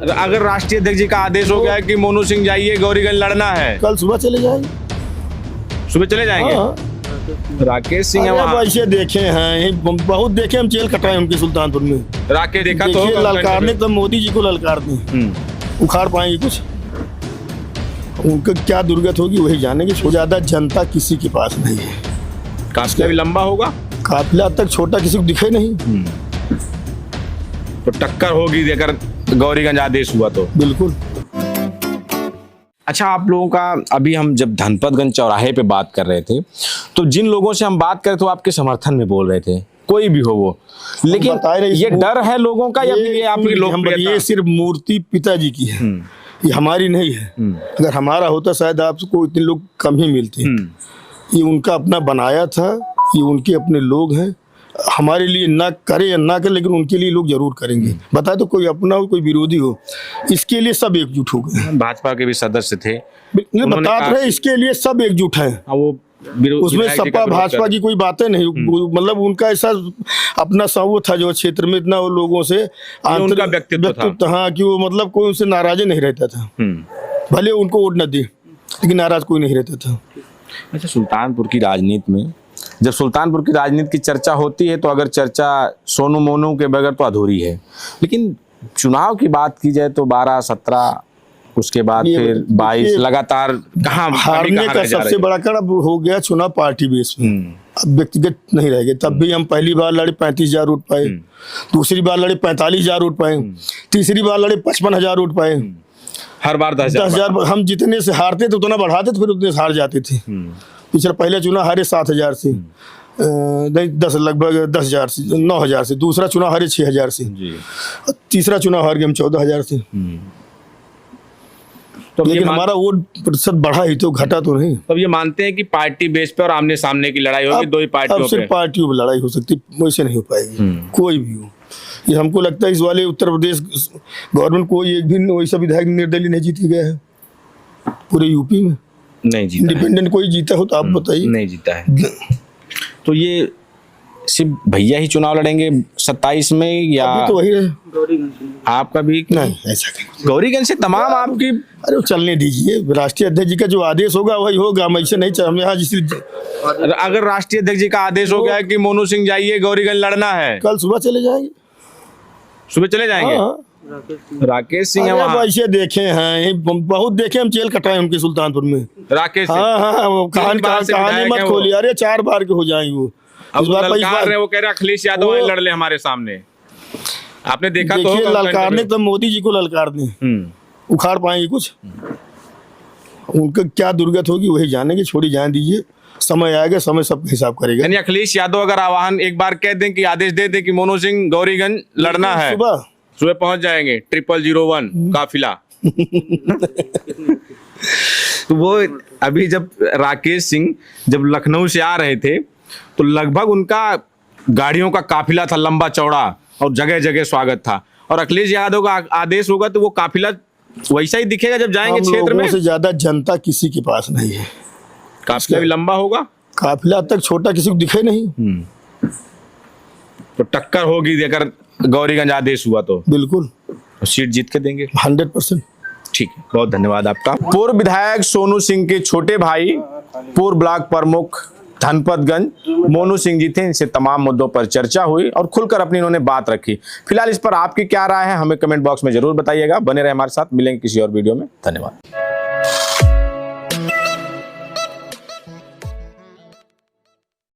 अगर राष्ट्रीय अध्यक्ष जी का आदेश हो गया है कि मोनू सिंह जाइए, गौरीगंज लड़ना है, कल सुबह चले जाएंगे। सुबह चले जाएंगे। हाँ। राकेश सिंह है अरे वहाँ। वैसे देखे हैं, बहुत देखे, हम जेल कटाए उनके सुल्तानपुर में। राकेश देखा तो देखिए, होगा। ललकारने तो मोदी जी को ललकार दें, उखाड़ पाएंगे कुछ? उनका क्या दुर्गत होगी वही जानेंगे। ज्यादा जनता किसी के पास नहीं है। काफिला भी लंबा होगा, काफिला तक छोटा किसी को दिखे नहीं। तो टक्कर होगी अगर गौरीगंज आदेश हुआ तो। बिल्कुल। अच्छा, आप लोगों का अभी हम जब धनपतगंज चौराहे पे बात कर रहे थे तो जिन लोगों से हम बात कर रहे थे वो आपके समर्थन में बोल रहे थे, कोई भी हो वो, लेकिन ये डर है लोगों का या फिर ये आपकी लोकप्रियता? ये सिर्फ मूर्ति पिताजी की है, ये हमारी नहीं है। अगर हमारा होता शायद आपको इतने लोग कम ही मिलते। ये उनका अपना बनाया था, ये उनके अपने लोग हैं। हमारे लिए ना करे या ना करे, लेकिन उनके लिए लोग जरूर करेंगे। बताए तो कोई अपना हो कोई विरोधी हो, इसके लिए सब एकजुट हो गए। भाजपा के भी सदस्य थे, बता रहे इसके लिए सब एकजुट हैं। वो उसमें सपा भाजपा की कोई बातें नहीं, मतलब उनका ऐसा अपना वो था जो क्षेत्र में इतना वो लोगों से उनका व्यक्तित्व था। हाँ, कि वो मतलब कोई उनसे नाराज नहीं रहता था, भले उनको वोट न दे, लेकिन नाराज कोई नहीं रहता था। अच्छा, सुल्तानपुर की राजनीति में जब सुल्तानपुर की राजनीति की चर्चा होती है तो अगर चर्चा सोनू मोनू के बगैर तो अधूरी है, लेकिन चुनाव की बात की जाए तो 12, 17, उसके बाद फिर 22 लगातार कहाँ हारने का सबसे बड़ा कारण हो गया चुनाव पार्टी बेस में। अब व्यक्तिगत नहीं रह गए। तब भी हम पहली बार लड़े 35,000 वोट पाए, दूसरी बार लड़े 45,000 वोट पाए, तीसरी बार लड़े 55,000 वोट पाए। हर बार 10,000। हम जितने से हारते थे उतना बढ़ाते थे, फिर उतने से हार जाते थे। पिछला पहले चुनाव हारे 7,000 से, लगभग 10,000 से, 9,000 से। दूसरा चुनाव हारे 6,000 से, तीसरा चुनाव हार गए हम 14,000 से। तो लेकिन हमारा वोट प्रतिशत बढ़ा ही, तो घटा तो नहीं। तब ये मानते हैं कि पार्टी बेस पे और आमने सामने की लड़ाई होगी, दो ही पार्टियों पे? सिर्फ पार्टियों पे लड़ाई हो सकती, वैसे नहीं हो पाएगी। कोई भी हो, ये हमको लगता है इस वाले उत्तर प्रदेश गवर्नमेंट कोई एक भी वैसा विधायक निर्दलीय नहीं जीत गया है पूरे यूपी में। नहीं जीता। इंडिपेंडेंट कोई जीता हो तो आप बताइए। नहीं जीता है। तो ये सिर्फ भैया ही चुनाव लड़ेंगे 27 में या तो वही है आपका भी? नहीं, ऐसा नहीं। गौरीगंज से तमाम आपकी? अरे वो चलने दीजिए, राष्ट्रीय अध्यक्ष जी का जो आदेश होगा वही होगा। हम ऐसे नहीं हम यहाँ जिस अगर राष्ट्रीय अध्यक्ष जी का आदेश हो गया है कि मोनू सिंह जाइए, गौरीगंज लड़ना है, कल सुबह चले जाएंगे। सुबह चले जाएंगे। राकेश सिंह है वहाँ। वैसे देखे हैं, बहुत देखे, हम जेल कटाए उनके सुल्तानपुर में। राकेश सिंह? हाँ, कहानी मत खोलिए। अरे 4 बार के हो जाएंगे वो। अब वो कह रहे अखिलेश यादव लड़ ले हमारे सामने। आपने देखा तो होगा। ललकारने तो मोदी जी को ललकार दें, उखाड़ पाएंगे कुछ? उनका क्या दुर्गत होगी वही जानेंगे। छोड़ी जाने दीजिए, समय आएगा, समय सब हिसाब करेगा। यानी अखिलेश यादव अगर आह्वान एक बार कह दें कि आदेश दे दें कि मोनू सिंह गौरीगंज लड़ना है, सुबह पहुंच जाएंगे 0001 काफिला। तो वो अभी जब राकेश सिंह जब लखनऊ से आ रहे थे तो लगभग उनका गाड़ियों का काफिला था, लंबा चौड़ा, और जगह जगह स्वागत था। और अखिलेश यादव का आदेश होगा तो वो काफिला वैसा ही दिखेगा जब जाएंगे क्षेत्र में। से ज्यादा जनता किसी के पास नहीं है। काफिला भी लंबा होगा, काफिला तक छोटा किसी को दिखे नहीं। तो टक्कर होगी अगर गौरीगंज आदेश हुआ तो? बिल्कुल, सीट जीत के देंगे 100%। ठीक है, बहुत धन्यवाद आपका। पूर्व विधायक सोनू सिंह के छोटे भाई, पूर्व ब्लॉक प्रमुख धनपतगंज मोनू सिंह जी थे। इनसे तमाम मुद्दों पर चर्चा हुई और खुलकर अपनी इन्होंने बात रखी। फिलहाल इस पर आपकी क्या राय है हमें कमेंट बॉक्स में जरूर बताइएगा। बने रहे हमारे साथ, मिलेंगे किसी और वीडियो में। धन्यवाद।